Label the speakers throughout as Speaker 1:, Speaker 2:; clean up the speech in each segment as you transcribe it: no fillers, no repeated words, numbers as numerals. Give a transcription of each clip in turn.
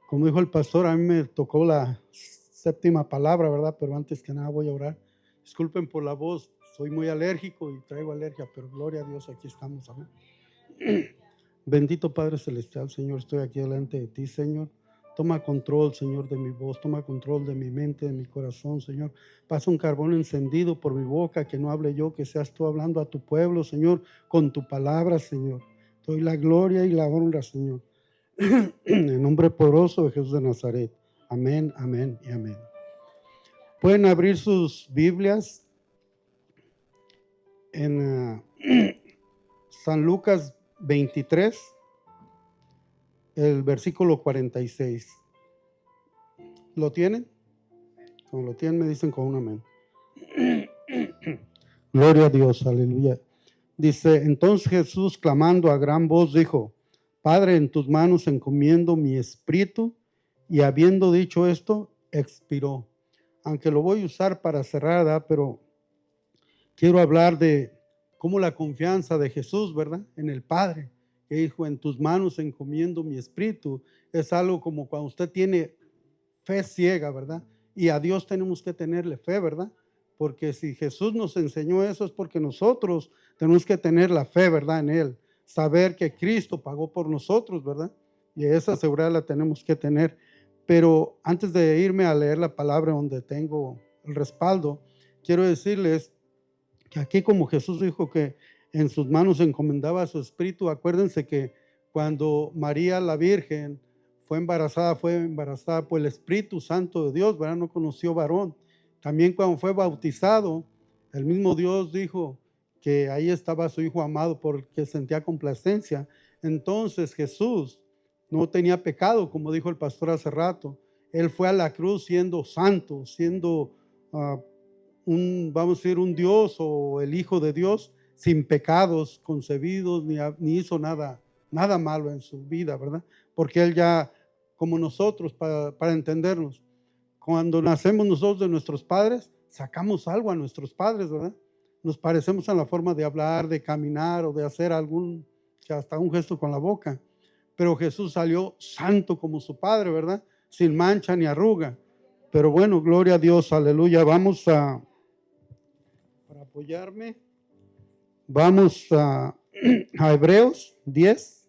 Speaker 1: Como dijo el pastor, a mí me tocó la séptima palabra, ¿verdad? Pero antes que nada voy a orar. Disculpen por la voz, soy muy alérgico y traigo alergia, pero gloria a Dios, aquí estamos, amén. Bendito Padre Celestial, Señor, estoy aquí delante de ti, Señor. Toma control, Señor, de mi voz, toma control de mi mente, de mi corazón, Señor. Pasa un carbón encendido por mi boca, que no hable yo, que seas tú hablando a tu pueblo, Señor, con tu palabra, Señor. Te doy la gloria y la honra, Señor. En el nombre poderoso de Jesús de Nazaret. Amén, amén y amén. Pueden abrir sus Biblias en San Lucas 23, el versículo 46. ¿Lo tienen? Como lo tienen, me dicen con un amén. Gloria a Dios, aleluya. Dice, entonces Jesús, clamando a gran voz, dijo, Padre, en tus manos encomiendo mi espíritu. Y habiendo dicho esto, expiró. Aunque lo voy a usar para cerrar, ¿verdad? Pero quiero hablar de cómo la confianza de Jesús, ¿verdad? En el Padre, que dijo, en tus manos encomiendo mi espíritu. Es algo como cuando usted tiene fe ciega, ¿verdad? Y a Dios tenemos que tenerle fe, ¿verdad? Porque si Jesús nos enseñó eso es porque nosotros tenemos que tener la fe, ¿verdad? En Él. Saber que Cristo pagó por nosotros, ¿verdad? Y esa seguridad la tenemos que tener. Pero antes de irme a leer la palabra donde tengo el respaldo, quiero decirles que aquí como Jesús dijo que en sus manos encomendaba su espíritu, acuérdense que cuando María la Virgen fue embarazada por el Espíritu Santo de Dios, ¿verdad? No conoció varón. También cuando fue bautizado, el mismo Dios dijo que ahí estaba su Hijo amado porque sentía complacencia. Entonces Jesús no tenía pecado, como dijo el pastor hace rato. Él fue a la cruz siendo santo, siendo vamos a decir, un Dios o el Hijo de Dios, sin pecados concebidos, ni hizo nada malo en su vida, ¿verdad? Porque Él ya, como nosotros, para entendernos, cuando nacemos nosotros de nuestros padres, sacamos algo a nuestros padres, ¿verdad? Nos parecemos en la forma de hablar, de caminar o de hacer hasta un gesto con la boca. Pero Jesús salió santo como su Padre, ¿verdad? Sin mancha ni arruga. Pero bueno, gloria a Dios, aleluya. Vamos para apoyarme, vamos a Hebreos 10.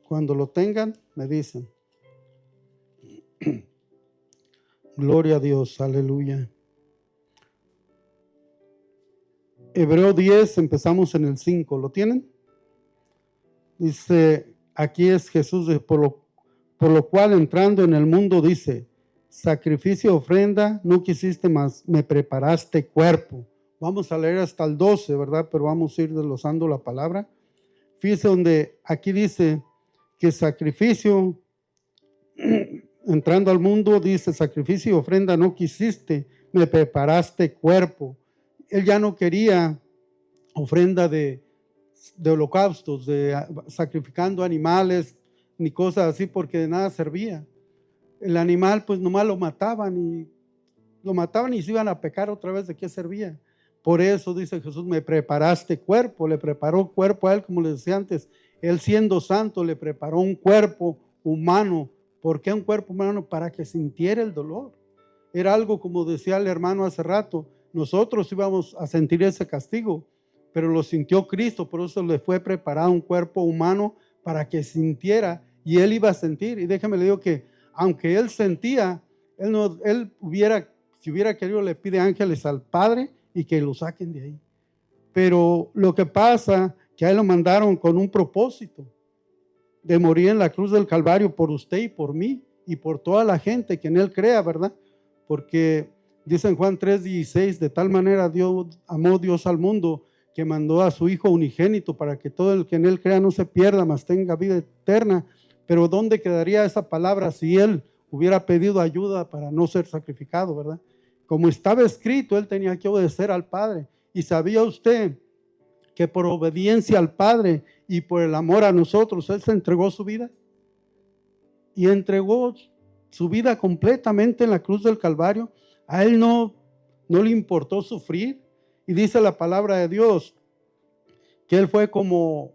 Speaker 1: Cuando lo tengan, me dicen. Gloria a Dios, aleluya. Hebreo 10, empezamos en el 5, ¿lo tienen? Dice, aquí es Jesús, por lo cual entrando en el mundo dice, sacrificio, ofrenda, no quisiste más, me preparaste cuerpo. Vamos a leer hasta el 12, ¿verdad? Pero vamos a ir desglosando la palabra. Fíjese donde aquí dice que sacrificio, entrando al mundo, dice, sacrificio y ofrenda no quisiste, me preparaste cuerpo. Él ya no quería ofrenda de holocaustos, de sacrificando animales, ni cosas así, porque de nada servía. El animal, pues nomás lo mataban y se iban a pecar otra vez. ¿De qué servía? Por eso dice Jesús, me preparaste cuerpo, le preparó cuerpo a él, como les decía antes. Él siendo santo le preparó un cuerpo humano. ¿Por qué un cuerpo humano? Para que sintiera el dolor. Era algo, como decía el hermano hace rato, nosotros íbamos a sentir ese castigo, pero lo sintió Cristo, por eso le fue preparado un cuerpo humano para que sintiera, y él iba a sentir. Y déjame le digo que aunque él sentía, si hubiera querido, le pide ángeles al Padre y que lo saquen de ahí. Pero lo que pasa, que a él lo mandaron con un propósito de morir en la cruz del Calvario por usted y por mí y por toda la gente que en él crea, ¿verdad? Porque dice en Juan 3:16, de tal manera amó Dios al mundo que mandó a su Hijo unigénito para que todo el que en él crea no se pierda, mas tenga vida eterna. Pero ¿dónde quedaría esa palabra si él hubiera pedido ayuda para no ser sacrificado, verdad? Como estaba escrito, él tenía que obedecer al Padre. ¿Y sabía usted que por obediencia al Padre y por el amor a nosotros, él se entregó su vida? Y entregó su vida completamente en la cruz del Calvario. A él no le importó sufrir. Y dice la palabra de Dios que él fue como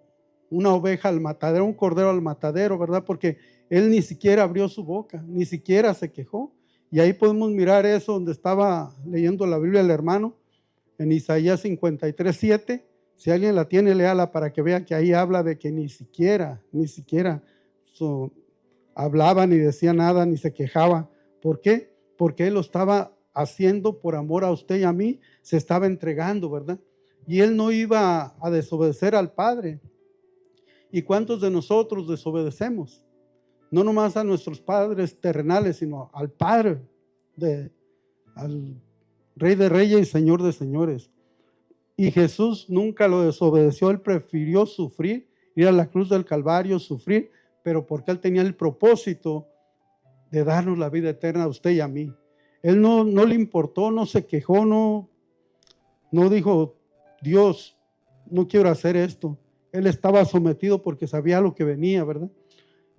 Speaker 1: una oveja al matadero, un cordero al matadero, ¿verdad? Porque Él ni siquiera abrió su boca, ni siquiera se quejó. Y ahí podemos mirar eso donde estaba leyendo la Biblia el hermano, en Isaías 53:7. Si alguien la tiene, léala para que vea que ahí habla de que ni siquiera hablaba, ni decía nada, ni se quejaba. ¿Por qué? Porque Él lo estaba haciendo por amor a usted y a mí, se estaba entregando, ¿verdad? Y Él no iba a desobedecer al Padre. ¿Y cuántos de nosotros desobedecemos? No nomás a nuestros padres terrenales, sino al Padre, al Rey de Reyes y Señor de Señores. Y Jesús nunca lo desobedeció, Él prefirió sufrir, ir a la cruz del Calvario, sufrir, pero porque Él tenía el propósito de darnos la vida eterna a usted y a mí. Él no le importó, no se quejó, no dijo, Dios, no quiero hacer esto. Él estaba sometido porque sabía lo que venía, ¿verdad?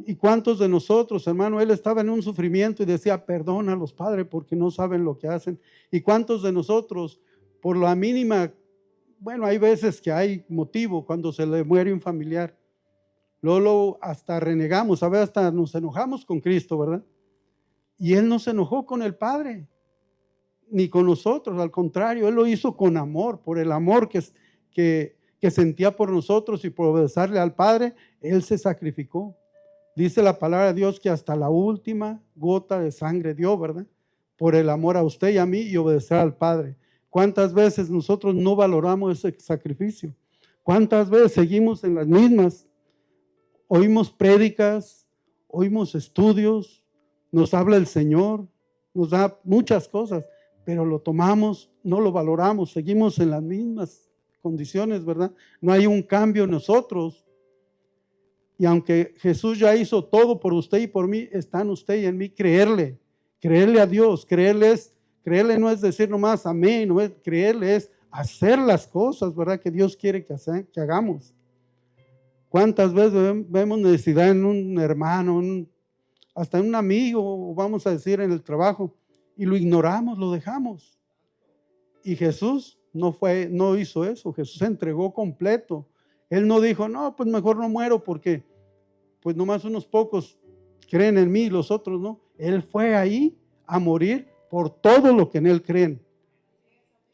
Speaker 1: ¿Y cuántos de nosotros, hermano? Él estaba en un sufrimiento y decía, perdónalos, Padre, porque no saben lo que hacen. ¿Y cuántos de nosotros, por la mínima, bueno, hay veces que hay motivo cuando se le muere un familiar, luego hasta renegamos, a veces hasta nos enojamos con Cristo, ¿verdad? Y Él no se enojó con el Padre, ni con nosotros, al contrario, Él lo hizo con amor, por el amor que sentía por nosotros y por obedecerle al Padre, Él se sacrificó. Dice la palabra de Dios que hasta la última gota de sangre dio, ¿verdad? Por el amor a usted y a mí y obedecer al Padre. ¿Cuántas veces nosotros no valoramos ese sacrificio? ¿Cuántas veces seguimos en las mismas? Oímos prédicas, oímos estudios, nos habla el Señor, nos da muchas cosas, pero lo tomamos, no lo valoramos, seguimos en las mismas condiciones, ¿verdad? No hay un cambio en nosotros. Y aunque Jesús ya hizo todo por usted y por mí, está en usted y en mí creerle a Dios. Creerle no es decir nomás amén, no es, creerle es hacer las cosas, ¿verdad? Que Dios quiere que hagamos. ¿Cuántas veces vemos necesidad en un hermano, hasta en un amigo, vamos a decir en el trabajo, y lo ignoramos, lo dejamos? Y Jesús no hizo eso, Jesús se entregó completo. Él no dijo, no, pues mejor no muero porque pues nomás unos pocos creen en mí y los otros no. Él fue ahí a morir por todo lo que en Él creen.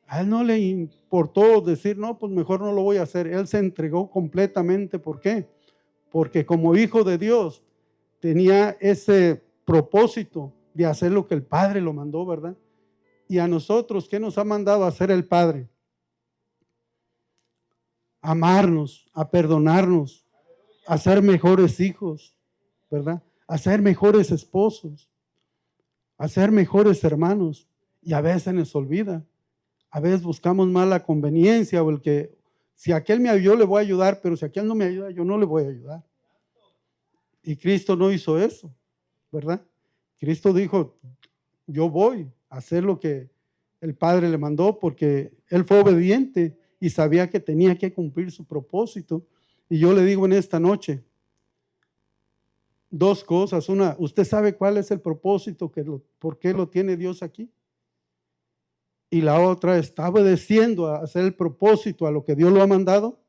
Speaker 1: A Él no le importó decir, no, pues mejor no lo voy a hacer. Él se entregó completamente. ¿Por qué? Porque como hijo de Dios tenía ese propósito de hacer lo que el Padre lo mandó, ¿verdad? Y a nosotros, ¿qué nos ha mandado a hacer el Padre? Amarnos, a perdonarnos, a ser mejores hijos, ¿verdad? A ser mejores esposos, a ser mejores hermanos. Y a veces nos olvida. A veces buscamos más la conveniencia o el que, si aquel me ayudó, le voy a ayudar, pero si aquel no me ayuda, yo no le voy a ayudar. Y Cristo no hizo eso, ¿verdad? Cristo dijo, yo voy a hacer lo que el Padre le mandó porque Él fue obediente y sabía que tenía que cumplir su propósito. Y yo le digo en esta noche, dos cosas. Una, ¿usted sabe cuál es el propósito, por qué lo tiene Dios aquí? Y la otra, ¿está obedeciendo a hacer el propósito a lo que Dios lo ha mandado?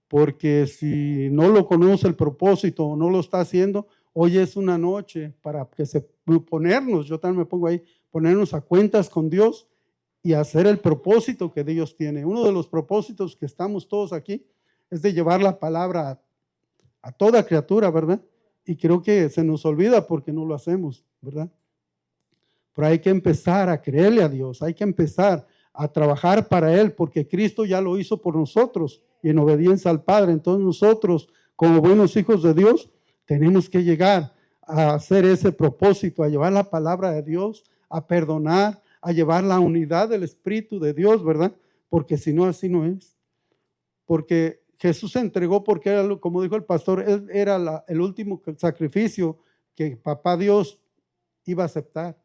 Speaker 1: Porque si no lo conoce el propósito o no lo está haciendo, hoy es una noche para que ponernos, yo también me pongo ahí, ponernos a cuentas con Dios y hacer el propósito que Dios tiene. Uno de los propósitos que estamos todos aquí es de llevar la palabra a toda criatura, ¿verdad? Y creo que se nos olvida porque no lo hacemos, ¿verdad? Pero hay que empezar a creerle a Dios, hay que empezar a trabajar para Él, porque Cristo ya lo hizo por nosotros y en obediencia al Padre. Entonces nosotros, como buenos hijos de Dios, tenemos que llegar a hacer ese propósito, a llevar la palabra de Dios, a perdonar, a llevar la unidad del Espíritu de Dios, ¿verdad? Porque si no, así no es. Porque Jesús se entregó porque era, como dijo el pastor, Él era el último sacrificio que Papá Dios iba a aceptar.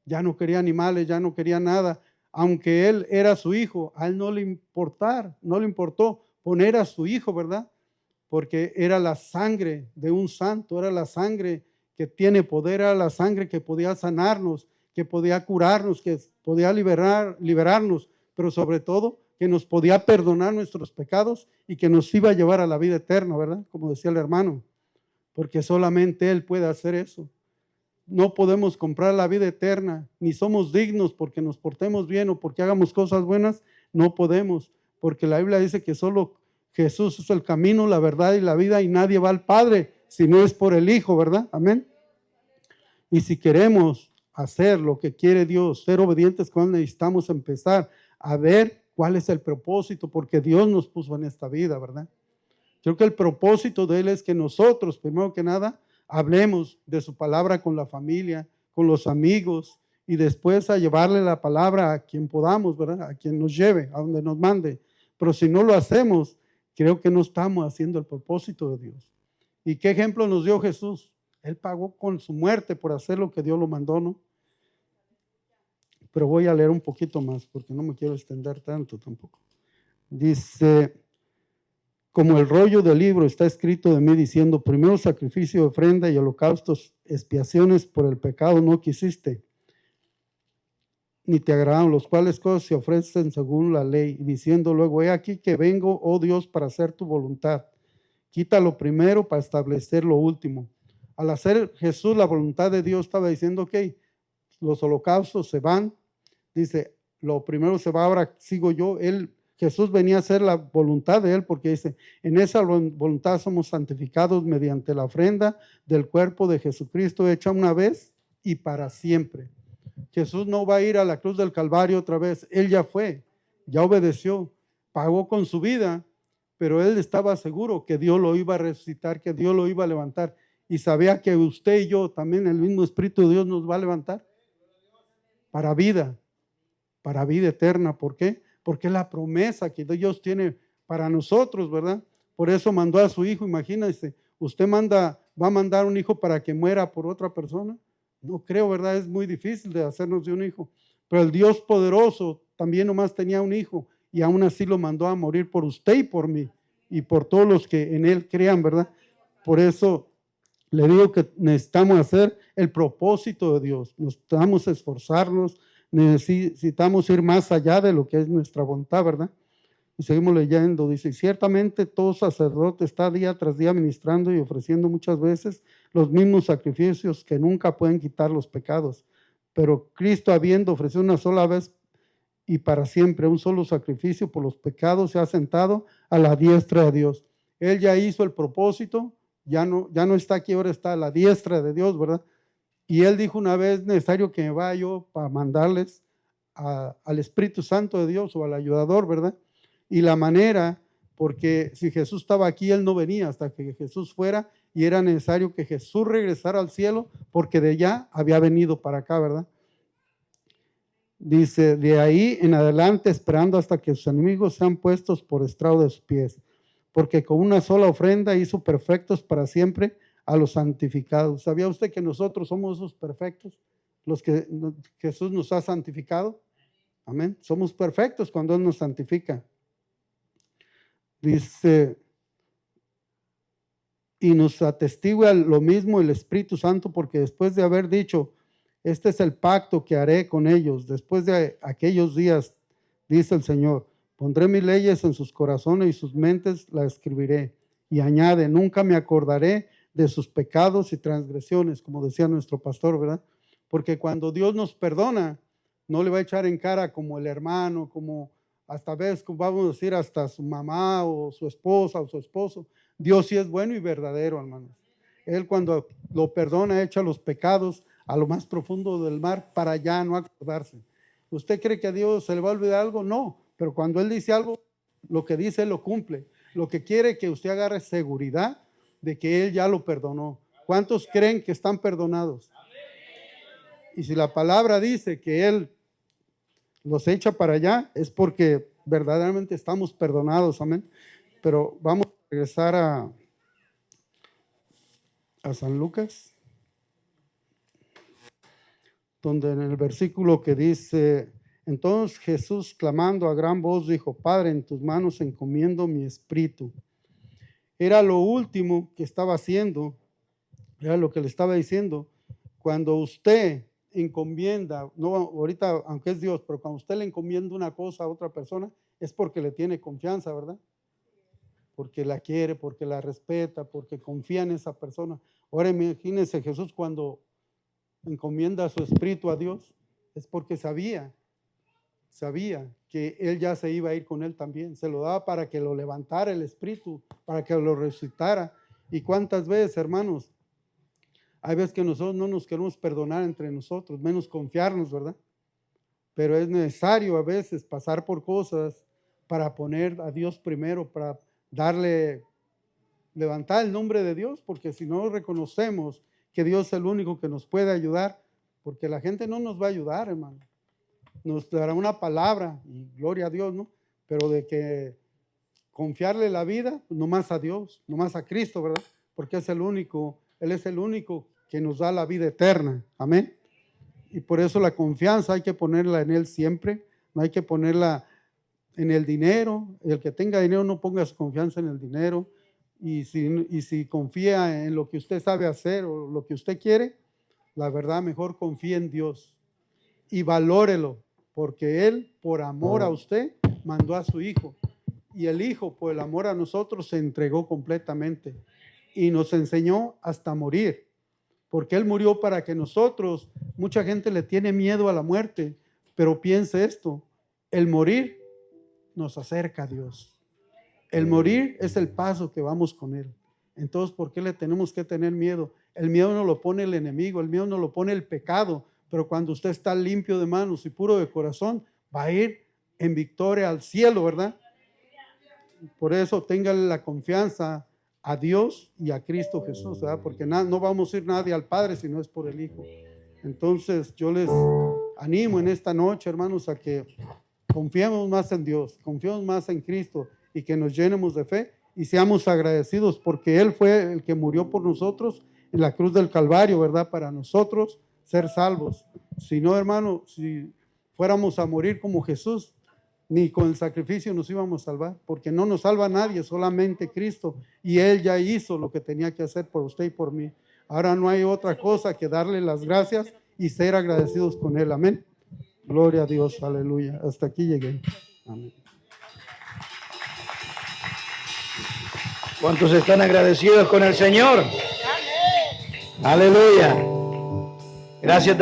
Speaker 1: Ya no quería animales, ya no quería nada. Aunque Él era su hijo, a Él no le importó poner a su hijo, ¿verdad? Porque era la sangre de un santo, era la sangre que tiene poder, era la sangre que podía sanarnos, que podía curarnos, que podía liberarnos, pero sobre todo que nos podía perdonar nuestros pecados y que nos iba a llevar a la vida eterna, ¿verdad? Como decía el hermano. porque solamente Él puede hacer eso. No podemos comprar la vida eterna, ni somos dignos porque nos portemos bien o porque hagamos cosas buenas, no podemos, porque la Biblia dice que solo Jesús es el camino, la verdad y la vida, y nadie va al Padre si no es por el Hijo, ¿verdad? Amén. Y si queremos hacer lo que quiere Dios, ser obedientes con Él, necesitamos empezar a ver cuál es el propósito, porque Dios nos puso en esta vida, ¿verdad? Creo que el propósito de Él es que nosotros, primero que nada, hablemos de su palabra con la familia, con los amigos, y después a llevarle la palabra a quien podamos, ¿verdad? A quien nos lleve, a donde nos mande. Pero si no lo hacemos, creo que no estamos haciendo el propósito de Dios. ¿Y qué ejemplo nos dio Jesús? Él pagó con su muerte por hacer lo que Dios lo mandó, ¿no? Pero voy a leer un poquito más porque no me quiero extender tanto tampoco. Dice, como el rollo del libro está escrito de mí diciendo, primero sacrificio, ofrenda y holocaustos, expiaciones por el pecado no quisiste, ni te agradaron, los cuales cosas se ofrecen según la ley, diciendo luego, he aquí que vengo, oh Dios, para hacer tu voluntad. Quita lo primero para establecer lo último. Al hacer Jesús la voluntad de Dios, estaba diciendo, ok, los holocaustos se van, dice, lo primero se va, ahora sigo yo. Jesús venía a hacer la voluntad de Él, porque dice, en esa voluntad somos santificados mediante la ofrenda del cuerpo de Jesucristo, hecha una vez y para siempre. Jesús no va a ir a la cruz del Calvario otra vez, Él ya fue, ya obedeció, pagó con su vida, pero Él estaba seguro que Dios lo iba a resucitar, que Dios lo iba a levantar, y sabía que usted y yo, también el mismo Espíritu de Dios nos va a levantar para vida eterna. ¿Por qué? Porque es la promesa que Dios tiene para nosotros, ¿verdad? Por eso mandó a su hijo. Imagínense, usted va a mandar un hijo para que muera por otra persona. No creo, ¿verdad? Es muy difícil de hacernos de un hijo. Pero el Dios poderoso también nomás tenía un hijo y aún así lo mandó a morir por usted y por mí y por todos los que en Él crean, ¿verdad? Por eso le digo que necesitamos hacer el propósito de Dios, necesitamos esforzarnos, necesitamos ir más allá de lo que es nuestra voluntad, ¿verdad? Y seguimos leyendo, dice, ciertamente todo sacerdote está día tras día ministrando y ofreciendo muchas veces los mismos sacrificios que nunca pueden quitar los pecados, pero Cristo, habiendo ofrecido una sola vez y para siempre un solo sacrificio por los pecados, se ha sentado a la diestra de Dios. Él ya hizo el propósito, ya no está aquí, ahora está a la diestra de Dios, ¿verdad? Y Él dijo una vez, necesario que me vaya yo para mandarles al Espíritu Santo de Dios o al ayudador, ¿verdad? Y la manera, porque si Jesús estaba aquí, Él no venía hasta que Jesús fuera, y era necesario que Jesús regresara al cielo, porque de allá había venido para acá, ¿verdad? Dice, de ahí en adelante, esperando hasta que sus enemigos sean puestos por estrado de sus pies, porque con una sola ofrenda hizo perfectos para siempre a los santificados. ¿Sabía usted que nosotros somos esos perfectos, los que Jesús nos ha santificado? Amén. Somos perfectos cuando Él nos santifica. Dice, y nos atestigua lo mismo el Espíritu Santo, porque después de haber dicho, este es el pacto que haré con ellos, después de aquellos días, dice el Señor, pondré mis leyes en sus corazones y sus mentes las escribiré. Y añade, nunca me acordaré de sus pecados y transgresiones, como decía nuestro pastor, ¿verdad? Porque cuando Dios nos perdona, no le va a echar en cara como el hermano, como hasta vez, vamos a decir, hasta su mamá o su esposa o su esposo. Dios sí es bueno y verdadero, hermanos. Él cuando lo perdona, echa los pecados a lo más profundo del mar para ya no acordarse. ¿Usted cree que a Dios se le va a olvidar algo? No, pero cuando Él dice algo, lo que dice Él lo cumple. Lo que quiere que usted agarre seguridad de que Él ya lo perdonó. ¿Cuántos creen que están perdonados? Y si la palabra dice que Él los echa para allá, es porque verdaderamente estamos perdonados, amén. Pero vamos a regresar a San Lucas, donde en el versículo que dice, entonces Jesús clamando a gran voz dijo, Padre, en tus manos encomiendo mi espíritu. Era lo último que estaba haciendo, era lo que le estaba diciendo. Cuando usted encomienda, no ahorita aunque es Dios, pero cuando usted le encomienda una cosa a otra persona, es porque le tiene confianza, ¿verdad? porque la quiere, porque la respeta, porque confía en esa persona. Ahora imagínense Jesús cuando encomienda su espíritu a Dios, es porque sabía que Él ya se iba a ir con Él también. Se lo daba para que lo levantara el espíritu, para que lo resucitara. Y cuántas veces, hermanos, hay veces que nosotros no nos queremos perdonar entre nosotros, menos confiarnos, ¿verdad? Pero es necesario a veces pasar por cosas para poner a Dios primero, para levantar el nombre de Dios, porque si no reconocemos que Dios es el único que nos puede ayudar, porque la gente no nos va a ayudar, hermano. Nos dará una palabra, y gloria a Dios, ¿no? Pero de que confiarle la vida, no más a Dios, no más a Cristo, ¿verdad? Porque es el único, Él es el único que nos da la vida eterna. Amén. Y por eso la confianza hay que ponerla en Él siempre, no hay que ponerla en el dinero. El que tenga dinero no ponga su confianza en el dinero, y si confía en lo que usted sabe hacer o lo que usted quiere, la verdad mejor confíe en Dios y valórelo, porque Él por amor a usted mandó a su Hijo, y el Hijo por el amor a nosotros se entregó completamente y nos enseñó hasta morir, porque Él murió para que nosotros, mucha gente le tiene miedo a la muerte, pero piense esto, el morir nos acerca a Dios. El morir es el paso que vamos con Él. Entonces, ¿por qué le tenemos que tener miedo? El miedo no lo pone el enemigo, el miedo no lo pone el pecado, pero cuando usted está limpio de manos y puro de corazón, va a ir en victoria al cielo, ¿verdad? Por eso téngale la confianza a Dios y a Cristo Jesús, ¿verdad? Porque no vamos a ir nadie al Padre si no es por el Hijo. Entonces, yo les animo en esta noche, hermanos, a que confiemos más en Dios, confiemos más en Cristo, y que nos llenemos de fe y seamos agradecidos, porque Él fue el que murió por nosotros en la cruz del Calvario, ¿verdad? Para nosotros ser salvos. Si no, hermano, si fuéramos a morir como Jesús, ni con el sacrificio nos íbamos a salvar, porque no nos salva nadie, solamente Cristo, y Él ya hizo lo que tenía que hacer por usted y por mí. Ahora no hay otra cosa que darle las gracias y ser agradecidos con Él. Amén. Gloria a Dios, aleluya. Hasta aquí llegué. Amén.
Speaker 2: ¿Cuántos están agradecidos con el Señor? Aleluya. Gracias.